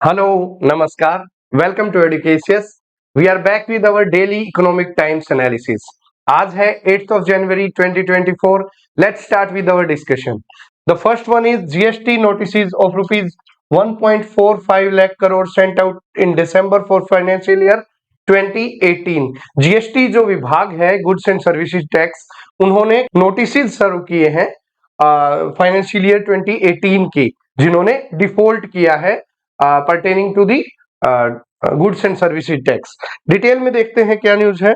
Hello, Namaskar. Welcome to Educatious. We are back with our daily economic times analysis. आज है 8th of January 2024. Let's start with our discussion. The first one is GST notices of rupees 1.45 lakh crore sent out in December for financial year 2018. GST जो विभाग है goods and services tax, उन्होंने notices शुरू किए हैं financial year 2018 की, जिन्होंने default किया है pertaining to the goods and services tax. Detail में देखते हैं क्या न्यूज है।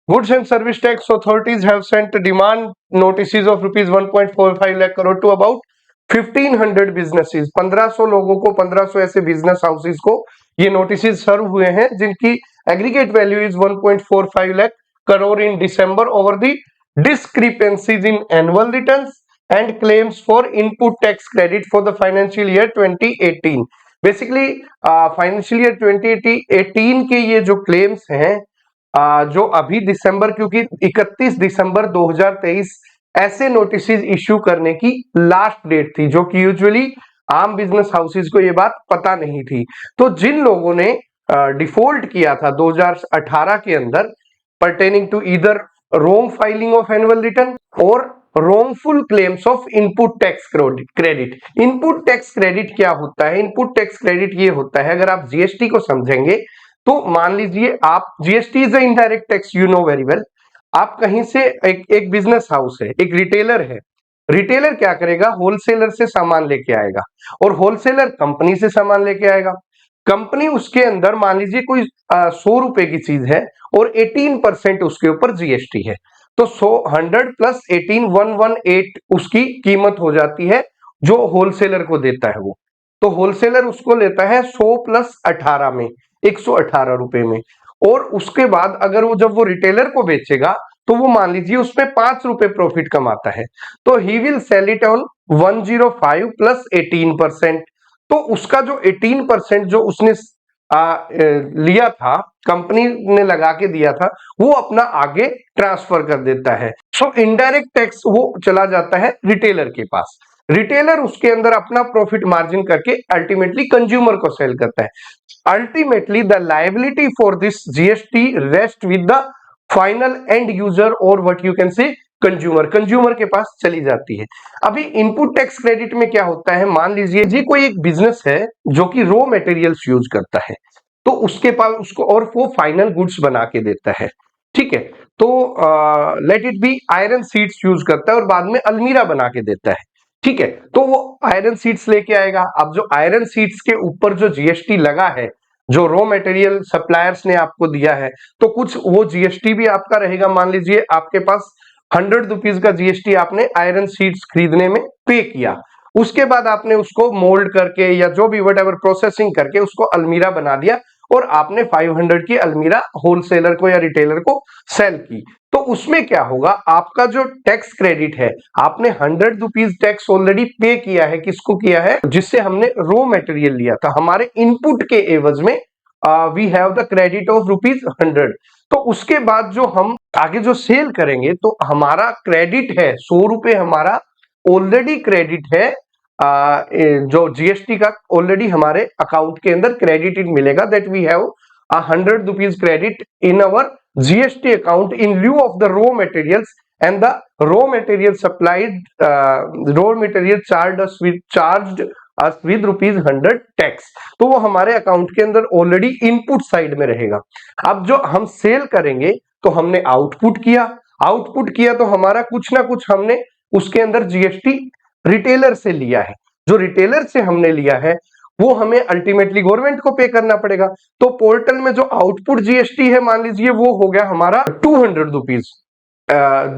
Goods and service tax authorities have sent demand notices of rupees 1.45 lakh crore to about 1500 businesses. 1500 लोगों को, 1500 ऐसे बिजनेस हाउसेस को ये नोटिसेस सर्व हुए हैं जिनकी aggregate value is 1.45 lakh crore in December over the discrepancies in annual returns and claims for input tax credit for the financial year 2018. Basically financial year 2018 के ये जो क्लेम्स हैं जो अभी दिसंबर, क्योंकि 31 दिसंबर 2023 ऐसे नोटिसेस इश्यू करने की लास्ट डेट थी, जो कि यूजुअली आम बिजनेस हाउसेस को ये बात पता नहीं थी। तो जिन लोगों ने डिफॉल्ट किया था 2018 के अंदर pertaining to either wrong filing of annual return or wrongful claims of input tax credit. Input tax credit क्या होता है? इनपुट टैक्स क्रेडिट ये होता है, अगर आप जीएसटी को समझेंगे तो मान लीजिए आप, GST is a indirect tax, you know very well. आप कहीं से एक बिजनेस हाउस है, एक रिटेलर है, रिटेलर क्या करेगा? होलसेलर से सामान लेके आएगा और होलसेलर कंपनी से सामान लेके आएगा। कंपनी उसके अंदर मान लीजिए कोई 100 रुपए की चीज है और 18% उसके ऊपर जीएसटी है, तो 100 प्लस 18 118 उसकी कीमत हो जाती है जो होलसेलर को देता है वो। तो होलसेलर उसको लेता है 100 प्लस 18 में 118 रुपए में, और उसके बाद अगर वो जब वो रिटेलर को बेचेगा तो वो मान लीजिए उसमें 5 रुपए प्रॉफिट कमाता है, तो he will sell it on 105 plus 18%। तो उसका जो 18% जो उसने लिया था, कंपनी ने लगा के दिया था, वो अपना आगे ट्रांसफर कर देता है। सो इनडायरेक्ट टैक्स वो चला जाता है रिटेलर के पास, रिटेलर उसके अंदर अपना प्रॉफिट मार्जिन करके अल्टीमेटली कंज्यूमर को सेल करता है। Ultimately the liability for this GST rest with the final end user और what you can say consumer के पास चली जाती है। अभी इनपुट टैक्स क्रेडिट में क्या होता है, मान लीजिए जी कोई एक बिजनेस है जो कि रॉ मटेरियल्स यूज करता है, तो उसके पास उसको और वो फाइनल गुड्स बना के देता है, ठीक है। तो let it be iron seats use करता है और बाद में अलमीरा बना के देता है, ठीक है। तो वो आयरन सीट्स लेके आएगा। अब जो आयरन सीट्स के ऊपर जो जीएसटी लगा है, जो रॉ मटेरियल सप्लायर्स ने आपको दिया है, तो कुछ वो जीएसटी भी आपका रहेगा। मान लीजिए आपके पास 100 रुपीज का जीएसटी आपने आयरन सीट्स खरीदने में पे किया, उसके बाद आपने उसको मोल्ड करके या जो भी वट एवर प्रोसेसिंग करके उसको अलमीरा बना दिया और आपने 500 की अलमीरा होलसेलर को या रिटेलर को सेल की, तो उसमें क्या होगा, आपका जो टैक्स क्रेडिट है, आपने 100 रुपीज टैक्स ऑलरेडी पे किया है। किसको किया है? जिससे हमने रॉ मटेरियल लिया था, हमारे इनपुट के एवज में we have the credit of rupees 100। तो उसके बाद जो हम आगे जो सेल करेंगे तो हमारा क्रेडिट है 100 रुपए, हमारा ऑलरेडी क्रेडिट है, जो जीएसटी का ऑलरेडी हमारे अकाउंट के अंदर क्रेडिट मिलेगा, that we have 100 rupees credit in our GST account in lieu of the raw materials and the raw material supplied, raw material charged us with rupees 100 tax. तो वो हमारे account के अंदर already input side में रहेगा। अब जो हम सेल करेंगे तो हमने आउटपुट किया तो हमारा कुछ ना कुछ हमने उसके अंदर जीएसटी रिटेलर से लिया है, जो रिटेलर से हमने लिया है वो हमें अल्टीमेटली गवर्नमेंट को पे करना पड़ेगा। तो पोर्टल में जो आउटपुट जीएसटी है, मान लीजिए वो हो गया हमारा 200 rupees,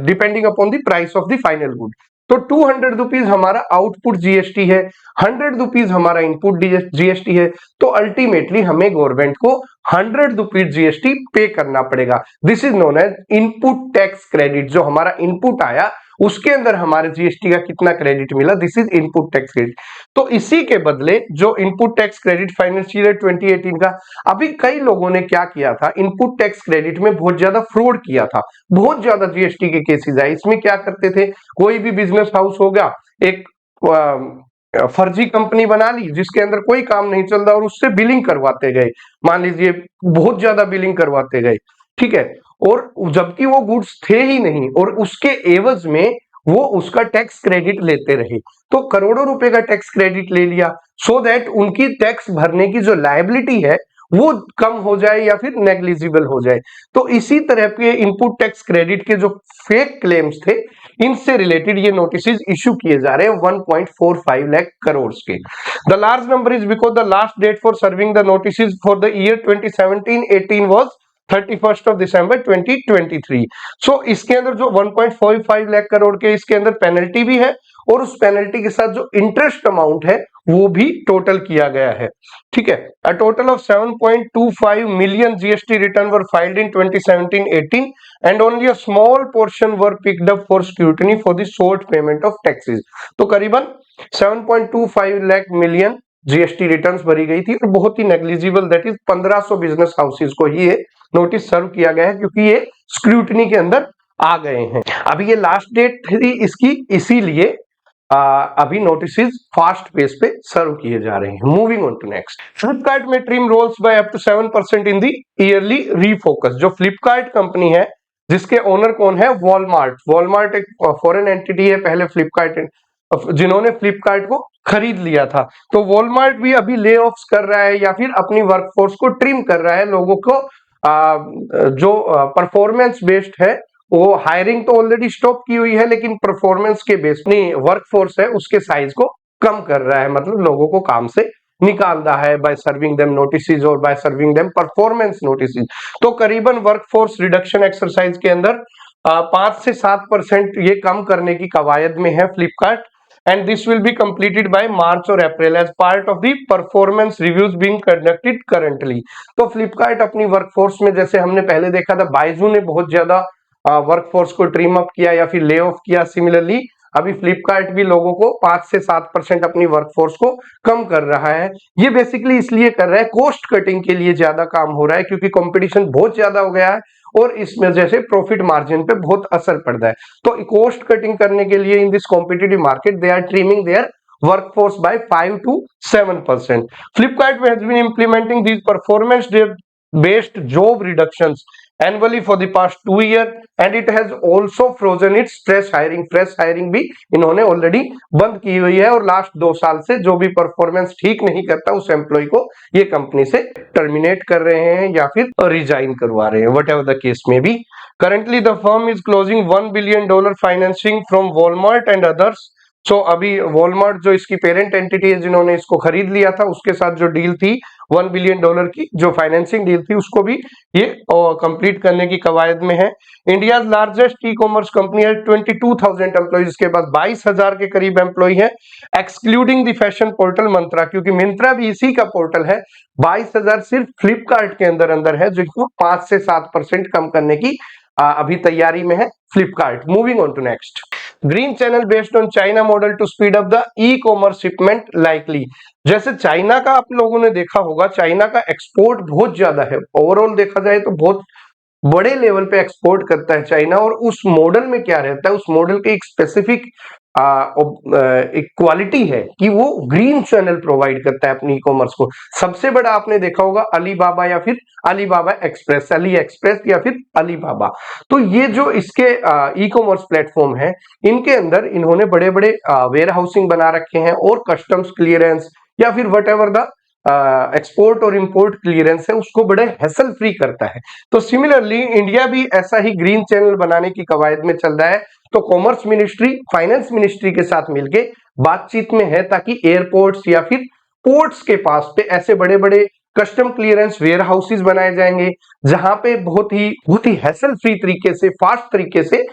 depending upon the price of the final good. तो 200 रुपीज हमारा आउटपुट जीएसटी है, 100 रुपीज हमारा इनपुट जीएसटी है, तो अल्टीमेटली हमें गवर्नमेंट को 100 रुपीज जीएसटी पे करना पड़ेगा। This is known as input tax credit. जो हमारा इनपुट आया उसके अंदर हमारे जीएसटी का कितना क्रेडिट मिला, this is input tax credit. तो इसी के बदले जो input tax credit financial year 2018 का, अभी कई लोगों ने क्या किया था, इनपुट टैक्स क्रेडिट में बहुत ज्यादा फ्रॉड किया था, बहुत ज्यादा जीएसटी के केसेस आए। इसमें क्या करते थे, कोई भी बिजनेस हाउस होगा, एक फर्जी कंपनी बना ली जिसके अंदर कोई काम नहीं चल रहा और उससे बिलिंग करवाते गए, मान लीजिए बहुत ज्यादा बिलिंग करवाते गए, ठीक है, और जबकि वो गुड्स थे ही नहीं और उसके एवज में वो उसका टैक्स क्रेडिट लेते रहे, तो करोड़ों रुपए का टैक्स क्रेडिट ले लिया सो दैट उनकी टैक्स भरने की जो लायबिलिटी है वो कम हो जाए या फिर नेग्लिजिबल हो जाए। तो इसी तरह के इनपुट टैक्स क्रेडिट के जो फेक क्लेम्स थे इनसे रिलेटेड ये नोटिस इशू किए जा रहे हैं 1.45 लाख करोड़ के। The large number is because the last date for serving the notice for the year 2017-18 was 31st of December 2023। So इसके अंदर जो 1.45 लाख करोड़ के इसके अंदर पेनल्टी भी है और उस पेनल्टी के साथ जो इंटरेस्ट अमाउंट है वो भी टोटल किया गया है, ठीक है। A total of 7.25 million GST return were filed in 2017-18 and only a small portion were picked up for scrutiny for the short payment of taxes. तो करीबन 7.25 लाख मिलियन जीएसटी रिटर्न्स भरी गई थी और बहुत ही negligible that is 1500 business houses को ही ये नोटिस सर्व किया गया है क्योंकि ये स्क्रूटनी के अंदर आ गए हैं। अभी ये लास्ट डेट थी इसकी, इसीलिए अभी नोटिस फास्ट पेस पे सर्व किए जा रहे हैं। Moving on to next, Flipkart में trim roles by up to 7% in the yearly refocus. जो फ्लिपकार्ट कंपनी है जिसके ओनर कौन है, वॉलमार्ट। वॉलमार्ट एक फॉरेन एंटिटी है, पहले फ्लिपकार्ट जिन्होंने फ्लिपकार्ट को खरीद लिया था। तो वॉलमार्ट भी अभी ले ऑफ्स कर रहा है या फिर अपनी वर्कफोर्स को ट्रिम कर रहा है, लोगों को जो परफॉर्मेंस बेस्ड है वो हायरिंग तो ऑलरेडी स्टॉप की हुई है लेकिन परफॉर्मेंस के बेस में वर्कफोर्स है उसके साइज को कम कर रहा है, मतलब लोगों को काम से निकाल रहा है बाय सर्विंग देम नोटिसेस और by serving them performance notices. तो करीबन वर्कफोर्स रिडक्शन एक्सरसाइज के अंदर 5 से 7% ये कम करने की कवायद में है Flipkart and this will be completed by March or April as part of the performance reviews being conducted currently। तो फ्लिपकार्ट अपनी वर्कफोर्स में जैसे हमने पहले देखा था बाइजू ने बहुत ज्यादा वर्कफोर्स को ट्रिम अप किया या फिर ले ऑफ किया, सिमिलरली अभी फ्लिपकार्ट भी लोगों को 5 से 7% अपनी वर्कफोर्स को कम कर रहा है। ये बेसिकली इसलिए कर रहा है कॉस्ट कटिंग के लिए ज्यादा काम हो रहा है क्योंकि कंपटीशन बहुत ज्यादा हो गया है और इस वजह से प्रॉफिट मार्जिन पे बहुत असर पड़ता है। तो कॉस्ट कटिंग करने के लिए in this competitive market they are trimming their workforce by 5 to 7%. Flipkart has been implementing these performance based job reductions annually for the past 2 years and it has also frozen its fresh hiring। fresh hiring भी इन्होंने already बंद की हुई है और last 2 साल से जो भी परफॉर्मेंस ठीक नहीं करता उस एम्प्लॉय को ये कंपनी से टर्मिनेट कर रहे हैं या फिर रिजाइन करवा रहे हैं, वट एवर द केस में भी। Currently the firm is closing $1 billion financing from Walmart and others. So अभी वॉलमार्ट जो इसकी पेरेंट एंटिटी है जिन्होंने इसको खरीद लिया था उसके साथ जो डील थी $1 बिलियन की जो फाइनेंसिंग डील थी उसको भी ये कंप्लीट करने की कवायद में है। India largest e commerce company है, 22,000 एम्प्लॉइज के पास 22,000 के करीब एम्प्लॉय है एक्सक्लूडिंग द फैशन पोर्टल मंत्रा, क्योंकि मिंत्रा भी इसी का पोर्टल है। 22,000 सिर्फ फ्लिपकार्ट के अंदर है जिनको 5 से 7% कम करने की अभी तैयारी में है Flipkart. Moving on to next, green channel based on China model to speed up the e commerce shipment likely. जैसे चाइना का आप लोगों ने देखा होगा, चाइना का एक्सपोर्ट बहुत ज्यादा है, ओवरऑल देखा जाए तो बहुत बड़े लेवल पे एक्सपोर्ट करता है चाइना। और उस मॉडल में क्या रहता है, उस मॉडल की एक स्पेसिफिक एक क्वालिटी है कि वो ग्रीन चैनल प्रोवाइड करता है अपनी ई कॉमर्स को। सबसे बड़ा आपने देखा होगा अलीबाबा या फिर अलीबाबा एक्सप्रेस, अली एक्सप्रेस या फिर अलीबाबा। तो ये जो इसके ई कॉमर्स प्लेटफॉर्म है इनके अंदर इन्होंने बड़े बड़े वेयर हाउसिंग बना रखे हैं और कस्टम्स क्लियरेंस या फिर वट एवर द एक्सपोर्ट और इंपोर्ट क्लियरेंस है उसको बड़े हैसल फ्री करता है। तो सिमिलरली इंडिया भी ऐसा ही ग्रीन चैनल बनाने की कवायद में चल रहा है। तो कॉमर्स मिनिस्ट्री फाइनेंस मिनिस्ट्री के साथ मिलके बातचीत में है ताकि एयरपोर्ट्स या फिर पोर्ट्स के पास पे ऐसे बड़े बड़े कस्टम क्लियरेंस वेयर हाउसेज बनाए जाएंगे जहां पे बहुत ही हैसल फ्री तरीके से, फास्ट तरीके से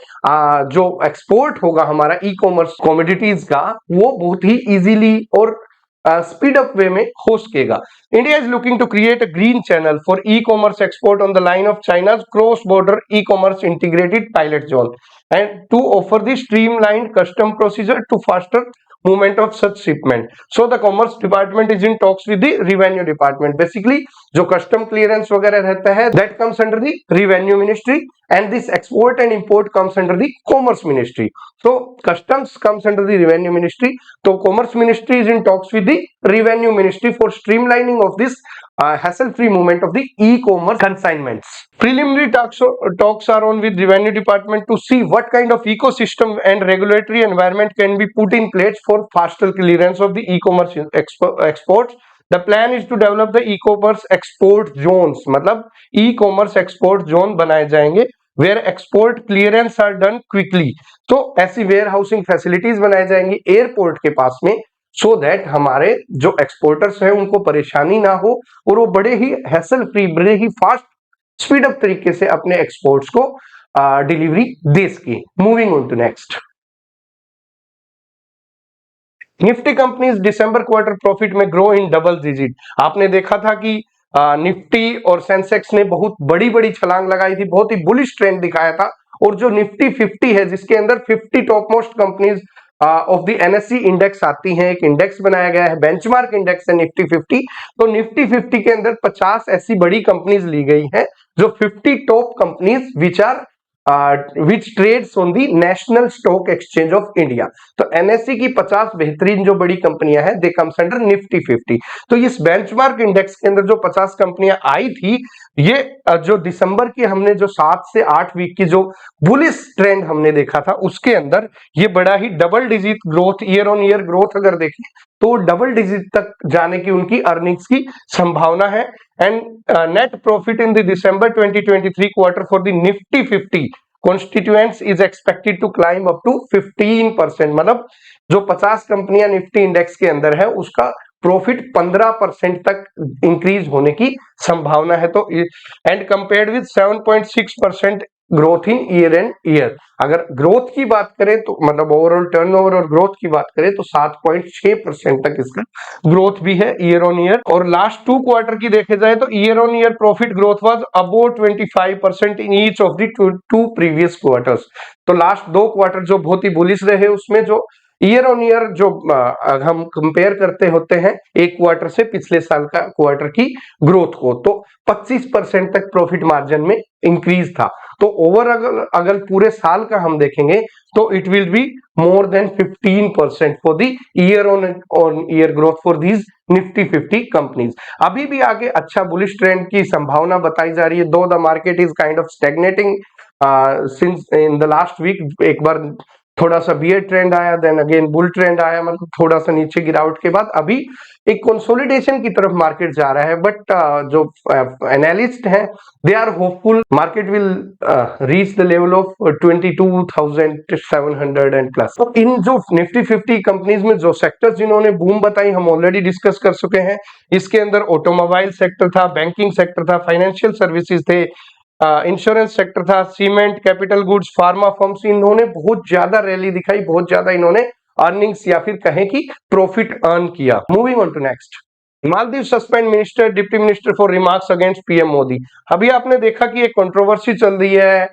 जो एक्सपोर्ट होगा हमारा ई कॉमर्स कमोडिटीज का वो बहुत ही इजीली और स्पीड अप वे में हो सकेगा। India is looking to create a green channel for e commerce export on the line of China's cross border e commerce integrated pilot zone and to offer the streamlined custom procedure to faster movement of such shipment. So the commerce department is in talks with the revenue department. Basically जो custom clearance वगैरह रहता है that comes under the revenue ministry and this export and import comes under the Commerce Ministry. So customs comes under the Revenue Ministry. So Commerce Ministry is in talks with the Revenue Ministry for streamlining of this hassle-free movement of the e-commerce consignments. Preliminary talks are on with Revenue Department to see what kind of ecosystem and regulatory environment can be put in place for faster clearance of the e-commerce exports. The plan is to develop the e-commerce export zones, मतलब e-commerce export zone बनाए जाएंगे where export clearance are done quickly. तो ऐसी where housing facilities बनाई जाएंगी airport के पास में, so that हमारे जो एक्सपोर्टर्स हैं उनको परेशानी ना हो और वो बड़े ही हैसल फ्री, बड़े ही फास्ट स्पीड अप तरीके से अपने एक्सपोर्ट्स को डिलीवरी दे सके. Moving on to next. Nifty companies December quarter profit में ग्रो इन डबल डिजिट. आपने देखा था कि निफ्टी और सेंसेक्स ने बहुत बड़ी बड़ी छलांग लगाई थी, बहुत ही बुलिश ट्रेंड दिखाया था, और जो निफ्टी 50 है जिसके अंदर 50 top most companies of the NSC index आती हैं, एक इंडेक्स बनाया गया है, बेंचमार्क इंडेक्स है निफ्टी 50. तो निफ्टी 50 के अंदर 50 ऐसी बड़ी कंपनीज ली गई हैं जो 50 top companies which trades on the national stock exchange of India. तो एनएससी की 50 बेहतरीन जो बड़ी कंपनियां हैं दे कम्स अंडर निफ्टी 50. तो इस बेंचमार्क इंडेक्स के अंदर जो 50 कंपनियां आई थी, ये जो दिसंबर की हमने जो 7 से 8 वीक की जो बुलिश ट्रेंड हमने देखा था उसके अंदर ये बड़ा ही double digit growth, year on year growth अगर देखें तो डबल डिजिट तक जाने की उनकी अर्निंग्स की संभावना है. And net profit in the December 2023 quarter for the Nifty 50 constituents is expected to climb up to 15%. मतलब जो 50 कंपनियां निफ्टी इंडेक्स के अंदर है उसका प्रॉफिट 15% तक इंक्रीज होने की संभावना है. तो and compared with 7.6% growth in year and year. अगर ग्रोथ की बात करें तो मतलब ओवरऑल टर्नओवर और ग्रोथ की बात करें तो 7.6% तक इसका ग्रोथ भी है ईयर ऑन ईयर. और लास्ट 2 क्वार्टर की देखे जाए तो year on year profit growth was above 25% in each of the two previous quarters. तो लास्ट 2 क्वार्टर जो बहुत ही बुलिश रहे उसमें जो ईयर ऑन ईयर जो हम कंपेयर करते होते हैं एक क्वार्टर से पिछले साल का क्वार्टर की ग्रोथ को, तो 25% तक प्रॉफिट मार्जिन में इंक्रीज था. तो ओवर अगर पूरे साल का हम देखेंगे तो it will be more than 15% for the year on year growth for these Nifty 50 companies. अभी भी आगे अच्छा बुलिश ट्रेंड की संभावना बताई जा रही है, though the market is kind of stagnating since in the last week. एक बार थोड़ा सा बियर ट्रेंड आया, देन अगेन बुल ट्रेंड आया, मतलब थोड़ा सा नीचे गिरावट के बाद अभी एक कंसोलिडेशन की तरफ मार्केट जा रहा है. बट जो एनालिस्ट हैं they are hopeful market will reach the level of 22,700 and plus. तो इन जो निफ्टी 50 कंपनीज में जो सेक्टर्स जिन्होंने बूम बताई हम ऑलरेडी डिस्कस कर चुके हैं. इसके अंदर ऑटोमोबाइल सेक्टर था, बैंकिंग सेक्टर था, फाइनेंशियल सर्विसेज थे, इंश्योरेंस सेक्टर था, cement, capital goods, pharma firms. इन्होंने बहुत ज्यादा रैली दिखाई, बहुत ज्यादा इन्होंने अर्निंग्स या फिर कहें कि प्रॉफिट अर्न किया. Moving on to next. Maldives suspend minister deputy minister for remarks against PM Modi. अभी आपने देखा कि एक कंट्रोवर्सी चल रही है,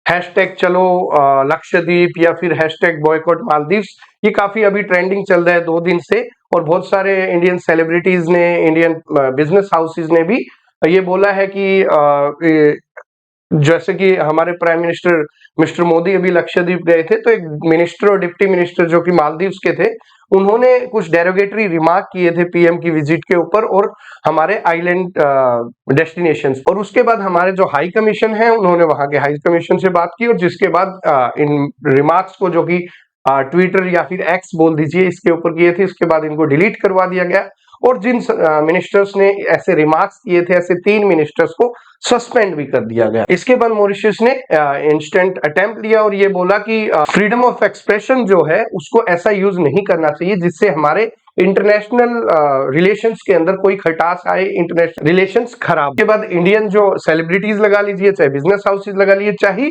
हैशटैग चलो लक्षद्वीप या फिर हैशटैग बॉयकॉट मालदीव्स. ये काफी अभी ट्रेंडिंग चल रहा है 2 दिन से, और बहुत सारे इंडियन सेलिब्रिटीज ने, इंडियन बिजनेस हाउसेज ने भी ये बोला है कि जैसे कि हमारे प्राइम मिनिस्टर मिस्टर मोदी अभी लक्षद्वीप गए थे तो एक मिनिस्टर और डिप्टी मिनिस्टर जो कि मालदीव्स के थे उन्होंने कुछ डेरोगेटरी रिमार्क किए थे पीएम की विजिट के ऊपर और हमारे आइलैंड डेस्टिनेशंस. और उसके बाद हमारे जो हाई कमीशन है उन्होंने वहां के हाई कमीशन से बात की और जिसके बाद इन रिमार्क्स को जो कि ट्विटर या फिर एक्स बोल दीजिए इसके ऊपर किए थे, इसके बाद इनको डिलीट करवा दिया गया. और जिन मिनिस्टर्स ने ऐसे रिमार्क्स किए थे, ऐसे 3 मिनिस्टर्स को सस्पेंड भी कर दिया गया. इसके बाद मॉरिशस ने इंस्टेंट अटेम्प्ट लिया और ये बोला कि फ्रीडम ऑफ एक्सप्रेशन जो है उसको ऐसा यूज नहीं करना चाहिए जिससे हमारे इंटरनेशनल रिलेशंस के अंदर कोई खटास आए, इंटरनेशनल रिलेशंस खराब. के बाद इंडियन जो सेलिब्रिटीज लगा लीजिए, चाहे बिजनेस हाउसेज लगा लीजिए, चाहे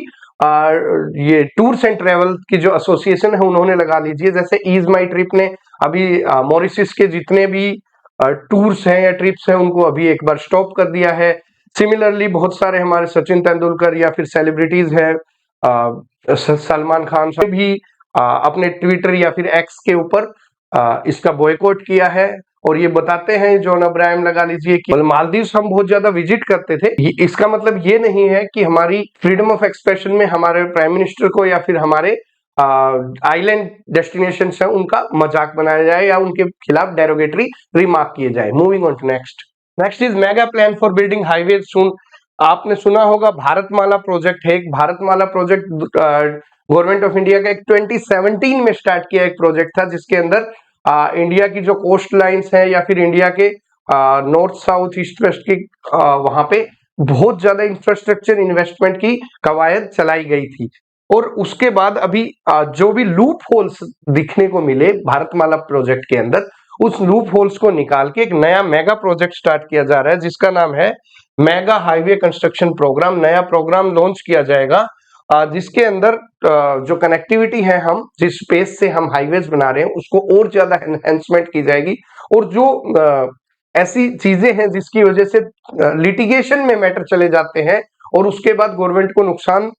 ये टूर्स एंड ट्रेवल की जो एसोसिएशन है उन्होंने लगा लीजिए, जैसे ईज माई ट्रिप ने अभी मॉरिशस के जितने भी टूर्स हैं या ट्रिप्स हैं उनको अभी एक बार स्टॉप कर दिया है. सिमिलरली बहुत सारे हमारे सचिन तेंदुलकर या फिर सेलिब्रिटीज हैं, सलमान खान भी अपने ट्विटर या फिर एक्स के ऊपर इसका बॉयकॉट किया है और ये बताते हैं जॉन अब्राहम, लगा लीजिए कि मालदीव्स हम बहुत ज्यादा विजिट करते थे। इसका मतलब ये नहीं है कि हमारी फ्रीडम ऑफ एक्सप्रेशन में हमारे प्राइम मिनिस्टर को या फिर हमारे आइलैंड डेस्टिनेशन है उनका मजाक बनाया जाए या उनके खिलाफ डेरोगेटरी रिमार्क किए जाए। Moving on to next is mega plan for building highway soon. आपने सुना होगा भारतमाला प्रोजेक्ट है। एक Bharatmala project government of India का एक 2017 में स्टार्ट किया एक प्रोजेक्ट था, जिसके अंदर इंडिया की जो कोस्ट लाइन्स है या फिर इंडिया के नॉर्थ साउथ ईस्ट वेस्ट की वहां पे बहुत ज्यादा इंफ्रास्ट्रक्चर इन्वेस्टमेंट की कवायद चलाई गई थी। और उसके बाद अभी जो भी लूप होल्स दिखने को मिले भारतमाला प्रोजेक्ट के अंदर, उस लूप होल्स को निकाल के एक नया मेगा प्रोजेक्ट स्टार्ट किया जा रहा है, जिसका नाम है मेगा हाईवे कंस्ट्रक्शन प्रोग्राम। नया प्रोग्राम लॉन्च किया जाएगा जिसके अंदर जो कनेक्टिविटी है, हम जिस स्पेस से हम हाईवेज बना रहे हैं उसको और ज्यादा एनहेंसमेंट की जाएगी। और जो ऐसी चीजें हैं जिसकी वजह से लिटिगेशन में मैटर चले जाते हैं और उसके बाद गवर्नमेंट को नुकसान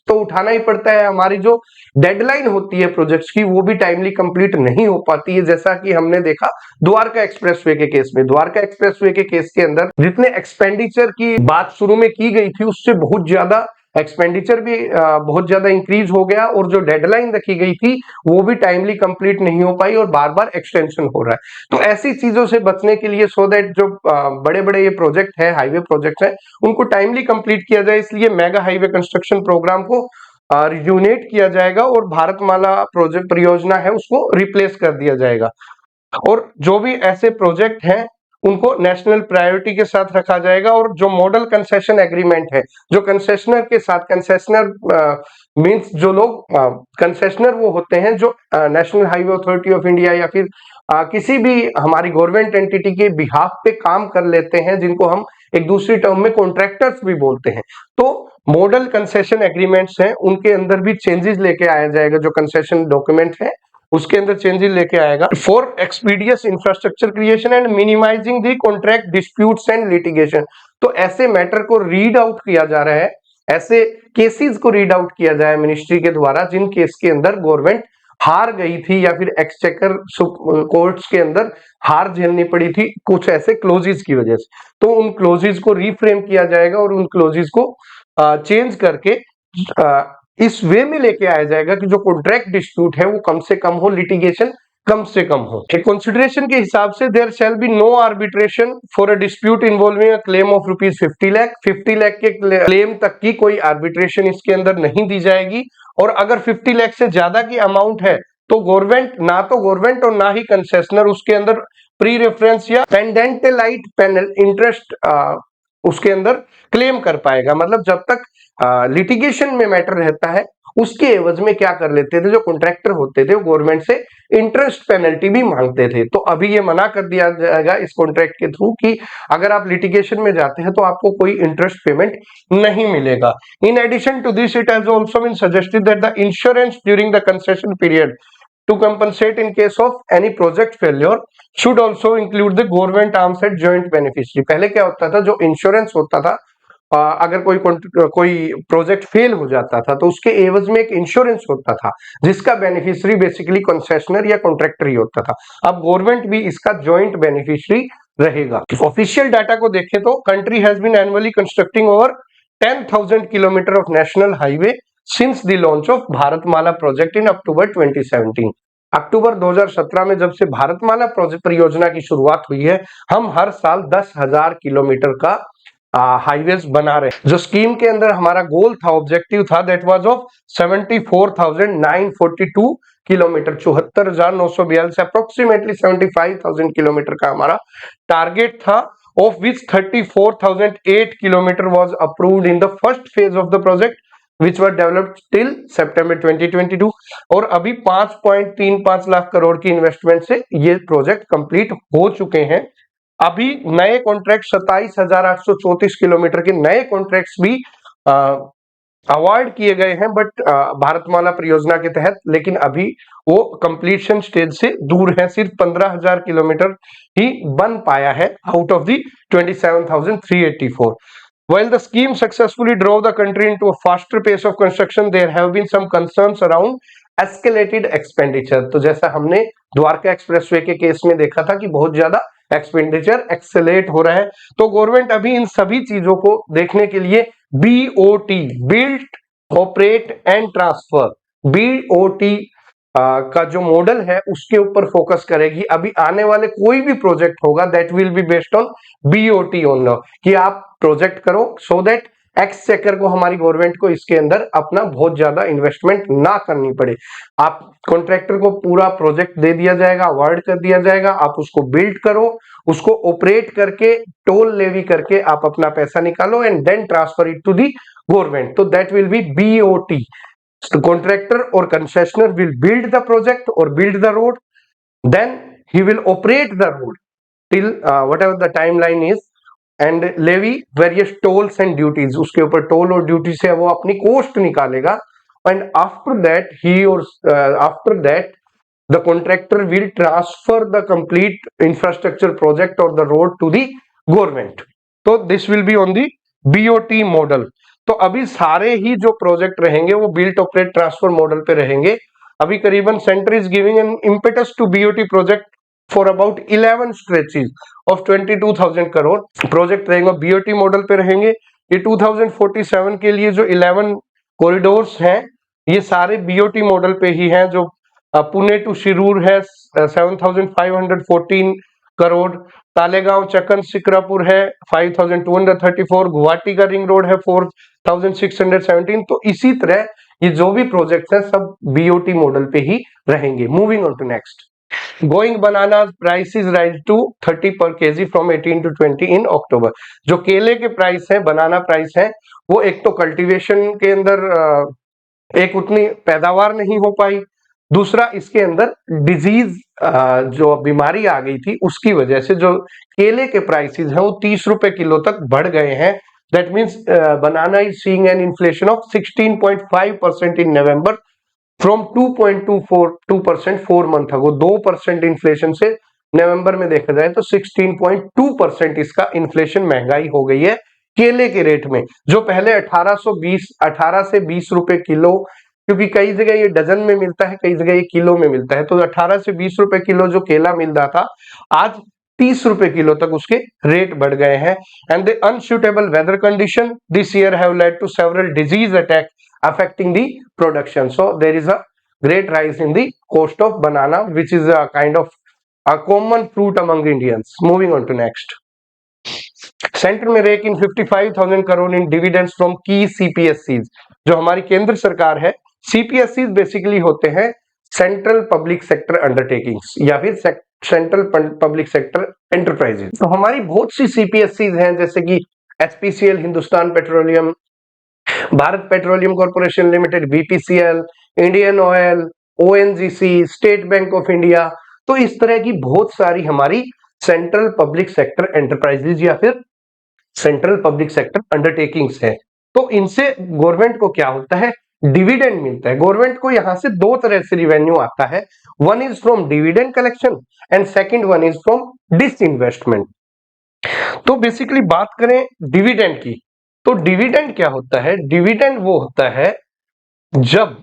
तो उठाना ही पड़ता है। हमारी जो डेडलाइन होती है प्रोजेक्ट्स की वो भी टाइमली कंप्लीट नहीं हो पाती है, जैसा कि हमने देखा द्वारका एक्सप्रेसवे के केस में। द्वारका एक्सप्रेसवे के केस के अंदर जितने एक्सपेंडिचर की बात शुरू में की गई थी उससे बहुत ज्यादा एक्सपेंडिचर भी बहुत ज्यादा इंक्रीज हो गया और जो डेडलाइन रखी गई थी वो भी टाइमली कंप्लीट नहीं हो पाई और बार बार एक्सटेंशन हो रहा है। तो ऐसी चीजों से बचने के लिए सो दैट जो बड़े बड़े ये प्रोजेक्ट है, हाईवे प्रोजेक्ट है, उनको टाइमली कंप्लीट किया जाए, इसलिए मेगा हाईवे कंस्ट्रक्शन प्रोग्राम को रिज्यूनेट किया जाएगा और भारतमाला प्रोजेक्ट परियोजना है उसको रिप्लेस कर दिया जाएगा। और जो भी ऐसे प्रोजेक्ट हैं उनको नेशनल प्रायोरिटी के साथ रखा जाएगा। और जो मॉडल कंसेशन एग्रीमेंट है, जो कंसेशनर के साथ, कंसेशनर मींस जो लोग कंसेशनर वो होते हैं जो national highway authority of India या फिर किसी भी हमारी गवर्नमेंट एंटिटी के बिहाफ पे काम कर लेते हैं, जिनको हम एक दूसरी टर्म में कॉन्ट्रैक्टर्स भी बोलते हैं। तो मॉडल कंसेशन एग्रीमेंट्स हैं उनके अंदर भी चेंजेस लेके आया जाएगा। जो कंसेशन डॉक्यूमेंट है उसके अंदर चेंजेस लेके आएगा for expeditious infrastructure creation and minimising the contract disputes and litigation. तो ऐसे मैटर को रीड आउट किया जा रहा है, ऐसे केसेस को रीड आउट किया जाए मिनिस्ट्री के द्वारा जिन केस के अंदर गवर्नमेंट हार गई थी या फिर एक्सचेकर कोर्ट्स के अंदर हार झेलनी पड़ी थी कुछ ऐसे क्लोजेस की वजह से। तो उन क्लोजेस को रीफ्रेम किया जाएगा और उन क्लोजेस को चेंज करके इस वे में लेके आया जाएगा कि जो कॉन्ट्रैक्ट डिस्प्यूट है वो कम से कम हो, लिटिगेशन कम से कम हो। एक कंसिडरेशन के हिसाब से there shall be no arbitration for a dispute involving a claim of rupees 50 lakh. 50 lakh के क्लेम तक की कोई आर्बिट्रेशन इसके अंदर नहीं दी जाएगी। और अगर 50 लाख से ज्यादा की अमाउंट है तो गवर्नमेंट और ना ही कंसेशनर उसके अंदर प्री रेफरेंस या पेंडेंटलाइट पेनल इंटरेस्ट उसके अंदर क्लेम कर पाएगा। मतलब जब तक लिटिगेशन में मैटर रहता है उसके एवज में क्या कर लेते थे जो कॉन्ट्रैक्टर होते थे वो गवर्नमेंट से इंटरेस्ट पेनल्टी भी मांगते थे। तो अभी ये मना कर दिया जाएगा इस कॉन्ट्रैक्ट के थ्रू कि अगर आप लिटिगेशन में जाते हैं तो आपको कोई इंटरेस्ट पेमेंट नहीं मिलेगा। In addition to this it has also been suggested that the insurance during the concession period to compensate in case of any project failure should also include the government arms at joint beneficiary। पहले क्या होता था, जो insurance होता था अगर कोई project fail हो जाता था तो उसके एवज में एक इंश्योरेंस होता था जिसका बेनिफिशियरी बेसिकली कंसेशनर या कॉन्ट्रैक्टर ही होता था। अब गवर्नमेंट भी इसका जॉइंट बेनिफिशियरी रहेगा। ऑफिशियल डाटा को देखें तो country has been annually constructing over 10,000 kilometre of national highway since the launch of Bharatmala project in October 2017। October 2017 में जब से भारतमाला प्रोजेक्ट परियोजना की शुरुआत हुई है, हम हर साल 10,000 किलोमीटर का हाईवेज बना रहे हैं। जो स्कीम के अंदर हमारा गोल था, ऑब्जेक्टिव था, that was of 74,942 kilometre, 74,942 approximately 75,000 kilometre का हमारा टारगेट था। Of which 34,008 kilometre was approved in the first phase of the project which were developed till September 2022। और अभी 5.35 लाख करोड़ की इन्वेस्टमेंट से ये प्रोजेक्ट कंप्लीट हो चुके हैं। अभी नए कॉन्ट्रैक्ट 27,834 किलोमीटर के नए कॉन्ट्रैक्ट्स भी अवार्ड किए गए हैं बट भारतमाला परियोजना के तहत, लेकिन अभी वो कंप्लीशन स्टेज से दूर है। सिर्फ 15,000 किलोमीटर ही बन पाया है out of the 27,384। While the scheme successfully drove the country into a faster pace of construction, there have been some concerns around escalated expenditure। तो जैसा हमने द्वारका एक्सप्रेसवे के केस में देखा था कि बहुत ज्यादा एक्सपेंडिचर एक्सेलेरेट हो रहा है। तो गवर्नमेंट अभी इन सभी चीजों को देखने के लिए BOT, build operate and transfer, BOT का जो मॉडल है उसके ऊपर फोकस करेगी। अभी आने वाले कोई भी प्रोजेक्ट होगा that will be based on BOT only, कि आप प्रोजेक्ट करो सो दैट एक्सचेकर को, हमारी गवर्नमेंट को इसके अंदर अपना बहुत ज्यादा इन्वेस्टमेंट ना करनी पड़े। आप कॉन्ट्रैक्टर को पूरा प्रोजेक्ट दे दिया जाएगा, अवार्ड कर दिया जाएगा, आप उसको बिल्ड करो, उसको ऑपरेट करके टोल लेवी करके आप अपना पैसा निकालो and then transfer it to the government. तो that will be BOT. Contractor or concessioner will build the project or build the road, then he will operate the road till whatever the timeline is and levy various tolls and duties, उसके ऊपर toll और duty से वो अपनी coast निकालेगा and after that he or after that the contractor will transfer the complete infrastructure project or the road to the government. So this will be on the BOT model. तो अभी सारे ही जो project रहेंगे वो built operate transfer model पे रहेंगे। अभी करीबन centre is giving an impetus to BOT project for about 11 stretches of 22,000 crore project रहेंगे, बीओटी मॉडल पे रहेंगे। ये 2047 के लिए जो 11 कॉरिडोर्स हैं ये सारे बीओटी मॉडल पे ही हैं। जो पुणे टू शिरूर है 7,514 करोड़, तालेगांव चक्कन सिकरापुर है 5,234, गुवाहाटी का रिंग रोड है 4,617। तो इसी तरह ये जो भी प्रोजेक्ट्स हैं सब बीओटी मॉडल पे ही रहेंगे। Moving on to next, going banana prices rise to 30 per KG from 18 to 20 in October. जो केले के प्राइस है, बनाना प्राइस है, वो एक तो कल्टीवेशन के अंदर एक उतनी पैदावार नहीं हो पाई, दूसरा इसके अंदर डिजीज जो बीमारी आ गई थी उसकी वजह से जो केले के प्राइसेस हैं वो 30 रुपए किलो तक बढ़ गए हैं। That means banana is seeing an inflation of 16.5% in November from 2.22% 4 month ago. 2% inflation से नवंबर में देखा जाए तो 16.2% इसका इन्फ्लेशन महंगाई हो गई है केले के रेट में, जो पहले 18 से 20 रुपए किलो, क्योंकि कई जगह ये डजन में मिलता है, कई जगह ये किलो में मिलता है, तो 18 से 20 रुपए किलो जो केला मिल रहा था आज 30 रुपए किलो तक उसके रेट बढ़ गए हैं। And the unsuitable weather condition this year have led to several disease attack affecting the production, so there is a great rise in the cost of banana which is a kind of a common fruit among Indians. Moving on to next, centre में rake in 55,000 crore in dividends from key CPSEs. जो हमारी केंद्र सरकार है, सीपीएससीज basically होते हैं central public sector undertakings या फिर सेंट्रल पब्लिक सेक्टर एंटरप्राइजेज। तो हमारी बहुत सी सीपीएससीज हैं जैसे कि HPCL, Hindustan petroleum, Bharat petroleum corporation limited, BPCL, Indian oil, ONGC, state bank of India. तो इस तरह की बहुत सारी हमारी सेंट्रल पब्लिक सेक्टर एंटरप्राइजेज या फिर सेंट्रल पब्लिक सेक्टर अंडरटेकिंग्स है। तो इनसे गवर्नमेंट को क्या होता है, डिविडेंड मिलता है। गवर्नमेंट को यहां से दो तरह से रिवेन्यू आता है, one is from dividend collection and second one is from disinvestment. तो बेसिकली बात करें डिविडेंड की, तो डिविडेंड क्या होता है, डिविडेंड वो होता है जब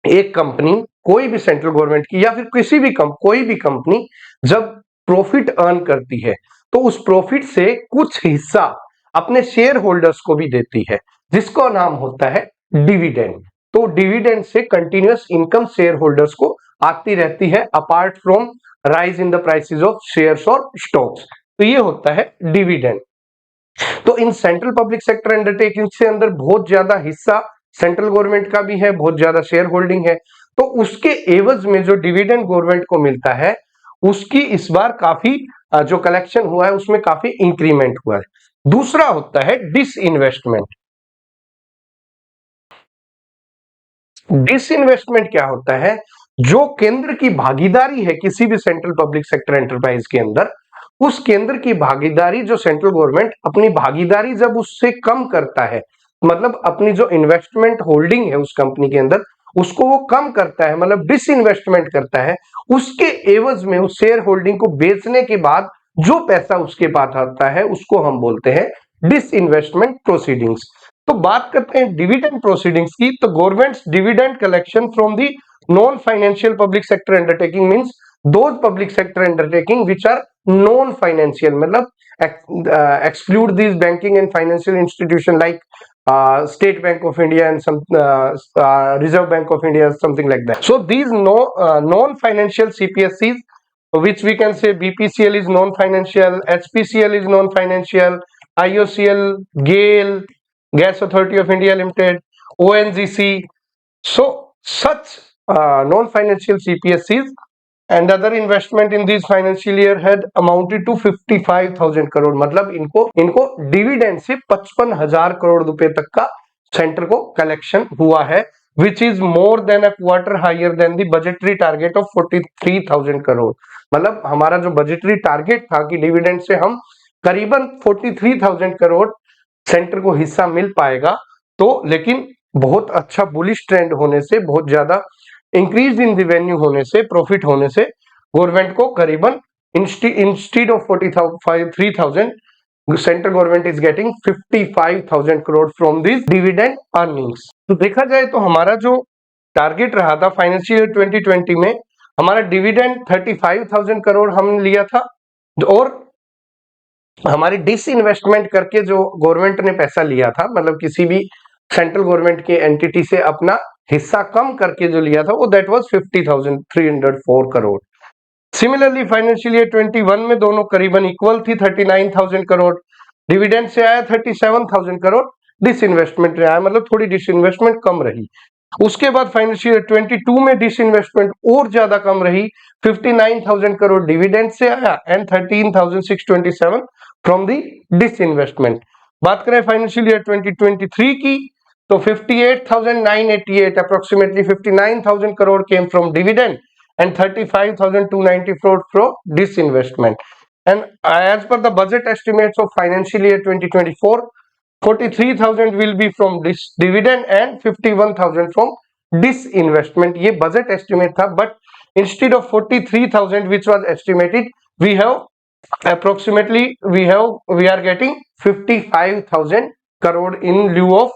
एक कंपनी, कोई भी सेंट्रल गवर्नमेंट की या फिर किसी भी कोई भी कंपनी जब प्रॉफिट अर्न करती है तो उस प्रॉफिट से कुछ हिस्सा अपने शेयर होल्डर्स को भी देती है, जिसका नाम होता है डिविडेंड। तो डिविडेंड से कंटिन्यूअस इनकम शेयर होल्डर्स को आती रहती है apart from rise in the prices of shares और स्टॉक्स। तो ये होता है डिविडेंड। तो in central public sector undertaking से अंदर बहुत ज्यादा हिस्सा सेंट्रल गवर्नमेंट का भी है, बहुत ज्यादा शेयर होल्डिंग है, तो उसके एवज में जो डिविडेंड गवर्नमेंट को मिलता है उसकी इस बार काफी जो कलेक्शन हुआ है उसमें काफी इंक्रीमेंट हुआ है। दूसरा होता है डिसइन्वेस्टमेंट। डिसइन्वेस्टमेंट क्या होता है, जो केंद्र की भागीदारी है किसी भी सेंट्रल पब्लिक सेक्टर एंटरप्राइज के अंदर, उस केंद्र की भागीदारी जो सेंट्रल गवर्नमेंट अपनी भागीदारी जब उससे कम करता है, मतलब अपनी जो इन्वेस्टमेंट होल्डिंग है उस कंपनी के अंदर उसको वो कम करता है, मतलब डिसइन्वेस्टमेंट करता है, उसके एवज में उस शेयर होल्डिंग को बेचने के बाद जो पैसा उसके पास आता है उसको हम बोलते हैं डिसइन्वेस्टमेंट प्रोसीडिंग्स। तो बात करते हैं डिविडेंड प्रोसीडिंग्स की, तो government dividend collection from the non financial public sector undertaking means those public sector undertaking which are non financial, मतलब exclude these banking and financial institution like State Bank of India and some Reserve Bank of India, something like that. So these non financial CPSCs, which we can say BPCL is non financial, HPCL is non financial, IOCL, GAIL, Gas Authority of India Limited, ONGC. So such non-financial CPSCs and other investment in this financial year had amounted to 55,000 crore, मतलब इनको dividend से 55,000 करोड़ रुपए तक का centre को collection हुआ है, which is more than a quarter higher than the budgetary target of 43,000 crore. मतलब हमारा जो बजटरी टारगेट था कि डिविडेंड से हम करीबन 43,000 करोड़ सेंटर को हिस्सा मिल पाएगा, तो लेकिन बहुत अच्छा बुलिश ट्रेंड होने से, बहुत ज्यादा इंक्रीज इन रेवेन्यू होने से, प्रॉफिट होने से गवर्नमेंट को करीबन instead of 43,000 central government is getting 55,000 crore from this dividend earnings. तो देखा जाए तो हमारा जो टारगेट रहा था फाइनेंशियल ईयर 2020 में, हमारा डिविडेंड 35,000 करोड़ हम लिया था, और हमारी डिसइन्वेस्टमेंट करके जो गवर्नमेंट ने पैसा लिया था, मतलब किसी भी सेंट्रल गवर्नमेंट के एंटिटी से अपना हिस्सा कम करके जो लिया था, वो that was 50,304 crore. Similarly financial year 21 में दोनों करीबन इक्वल थी, 39,000 करोड़ डिविडेंड से आया, 37,000 करोड़ डिसइन्वेस्टमेंट आया, मतलब थोड़ी डिसइन्वेस्टमेंट कम रही। उसके बाद फाइनेंशियल ईयर 22 में डिसइन्वेस्टमेंट और ज्यादा कम रही, 59,000 करोड़ डिविडेंड से आया एंड 13,627 फ्रॉम दी डिसइन्वेस्टमेंट। बात करें फाइनेंशियल ईयर 2023 की, तो 58,988 approximately 59,000 crore came from dividend and 35,294 from disinvestment. And as per the budget estimates of financial year 2024, 43,000 will be from this dividend and 51,000 from disinvestment. ये budget estimate था, but instead of 43,000 which was estimated, we have approximately we are getting 55,000 crore in lieu of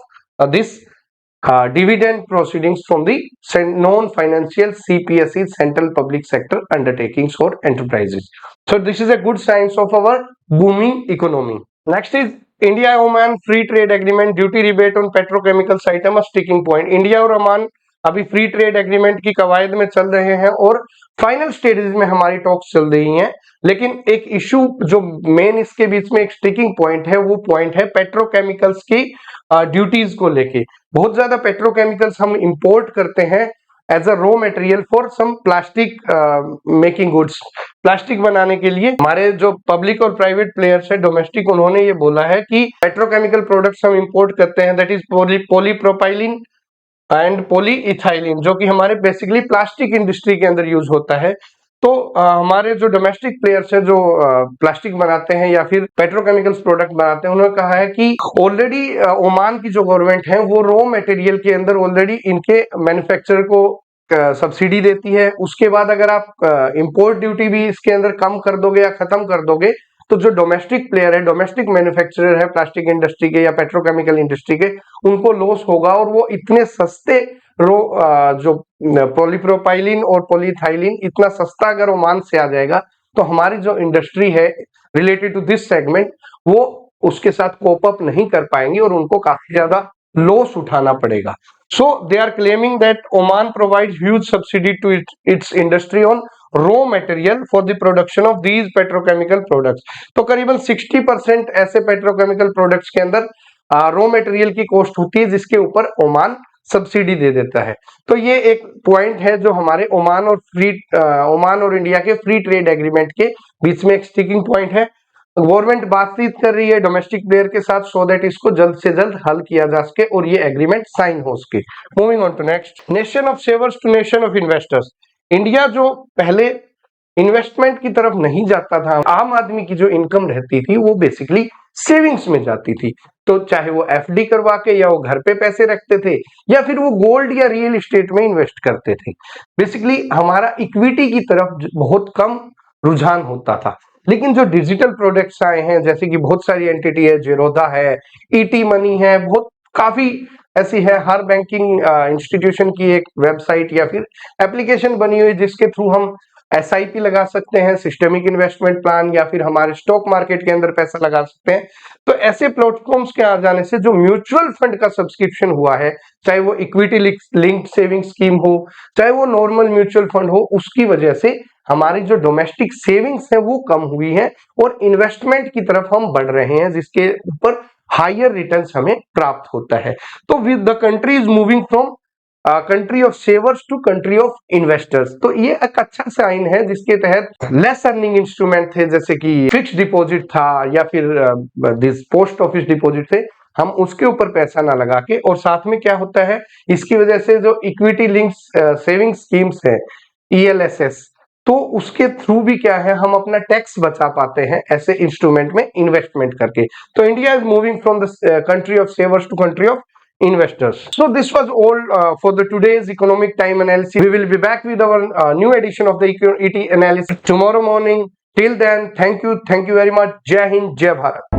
this dividend proceedings from the non-financial CPSE, Central Public Sector Undertakings or Enterprises. So this is a good sign of our booming economy. Next is India-Oman Free Trade Agreement, duty rebate on petrochemicals item a sticking point. India और Oman अभी free trade agreement की कवायद में चल रहे हैं और final stages में हमारी टॉक्स चल रही हैं, लेकिन एक इशू जो मेन इसके बीच में एक स्टिकिंग पॉइंट है, वो पॉइंट है पेट्रोकेमिकल्स की ड्यूटीज को लेके। बहुत ज्यादा पेट्रोकेमिकल्स हम इंपोर्ट करते हैं as a raw material for some plastic making goods. Plastic बनाने के लिए हमारे जो पब्लिक और प्राइवेट प्लेयर्स है डोमेस्टिक, उन्होंने ये बोला है कि पेट्रोकेमिकल प्रोडक्ट्स हम इंपोर्ट करते हैं, that is polypropylene and polyethylene, जो कि हमारे बेसिकली प्लास्टिक इंडस्ट्री के अंदर यूज होता है। तो हमारे जो डोमेस्टिक प्लेयर्स है जो प्लास्टिक बनाते हैं या फिर पेट्रोकेमिकल्स प्रोडक्ट बनाते हैं, उन्होंने कहा है कि ऑलरेडी ओमान की जो गवर्नमेंट है वो रॉ मटेरियल के अंदर ऑलरेडी इनके मैन्युफैक्चरर को सब्सिडी देती है। उसके बाद अगर आप इंपोर्ट ड्यूटी भी इसके अंदर कम कर दोगे या खत्म कर दोगे, तो जो डोमेस्टिक प्लेयर है, डोमेस्टिक मैन्युफैक्चरर है प्लास्टिक इंडस्ट्री के या पेट्रोकेमिकल इंडस्ट्री के, उनको लॉस होगा। और वो इतने सस्ते जो पॉलीप्रोपाइलिन और पॉलीथाइलिन इतना सस्ता अगर ओमान से आ जाएगा, तो हमारी जो इंडस्ट्री है रिलेटेड टू दिस सेगमेंट, वो उसके साथ कोप अप नहीं कर पाएंगी और उनको काफी ज्यादा लॉस उठाना पड़ेगा। So they are claiming that Oman provides huge subsidy to its industry on raw material for the production of these petrochemical products. तो करीबन 60% ऐसे पेट्रोकेमिकल प्रोडक्ट्स के अंदर रॉ मटेरियल की कॉस्ट होती है जिसके ऊपर ओमान सब्सिडी दे देता है। तो ये एक पॉइंट है जो हमारे ओमान और इंडिया के फ्री ट्रेड एग्रीमेंट के बीच में एक स्टिकिंग पॉइंट है। गवर्नमेंट बातचीत कर रही है डोमेस्टिक प्लेयर के साथ सो दैट इसको जल्द से जल्द हल किया जा सके और ये एग्रीमेंट साइन हो सके। Moving on to next, nation of savers to nation of investors. India जो पहले इन्वेस्टमेंट की तरफ नहीं जाता था, आम आदमी की जो इनकम रहती थी वो बेसिकली सेविंग्स में जाती थी। तो चाहे वो एफडी करवा के या वो घर पे पैसे रखते थे या फिर वो गोल्ड या रियल एस्टेट में इन्वेस्ट करते थे। बेसिकली हमारा इक्विटी की तरफ बहुत कम रुझान होता था। लेकिन जो डिजिटल प्रोडक्ट्स आए हैं, जैसे कि बहुत सारी एंटिटी है, जेरोधा है, ईटी मनी है, बहुत काफी ऐसी है, हर बैंकिंग इंस्टीट्यूशन की एक वेबसाइट या फिर एप्लीकेशन बनी हुई जिसके थ्रू हम एसआईपी लगा सकते हैं, सिस्टमिक इन्वेस्टमेंट प्लान, या फिर हमारे स्टॉक मार्केट के अंदर पैसा लगा सकते हैं। तो ऐसे प्लेटफॉर्म्स के आ जाने से जो म्यूचुअल फंड का सब्सक्रिप्शन हुआ है, चाहे वो इक्विटी लिंक्ड सेविंग स्कीम हो, चाहे वो नॉर्मल म्यूचुअल फंड हो, उसकी वजह से हमारी जो डोमेस्टिक सेविंग्स है वो कम हुई है और इन्वेस्टमेंट की तरफ हम बढ़ रहे हैं, जिसके ऊपर हायर रिटर्न्स हमें प्राप्त होता है। तो with the country is moving from country of savers to country of investors. तो ये एक अच्छा साइन है जिसके तहत लेस अर्निंग इंस्ट्रूमेंट थे, जैसे कि फिक्स डिपॉजिट था या फिर दिस पोस्ट ऑफिस डिपॉजिट थे, हम उसके ऊपर पैसा ना लगा के, और साथ में क्या होता है इसकी वजह से जो इक्विटी लिंक्ड सेविंग स्कीम्स है ELSS, तो उसके थ्रू भी क्या है हम अपना टैक्स बचा पाते हैं ऐसे इंस्ट्रूमेंट में इन्वेस्टमेंट करके। तो India is moving from the country of savers to country of investors. So this was all for the today's economic time analysis. We will be back with our new edition of the ET analysis tomorrow morning. Till then, thank you very much. Jai Hind, Jai Bharat.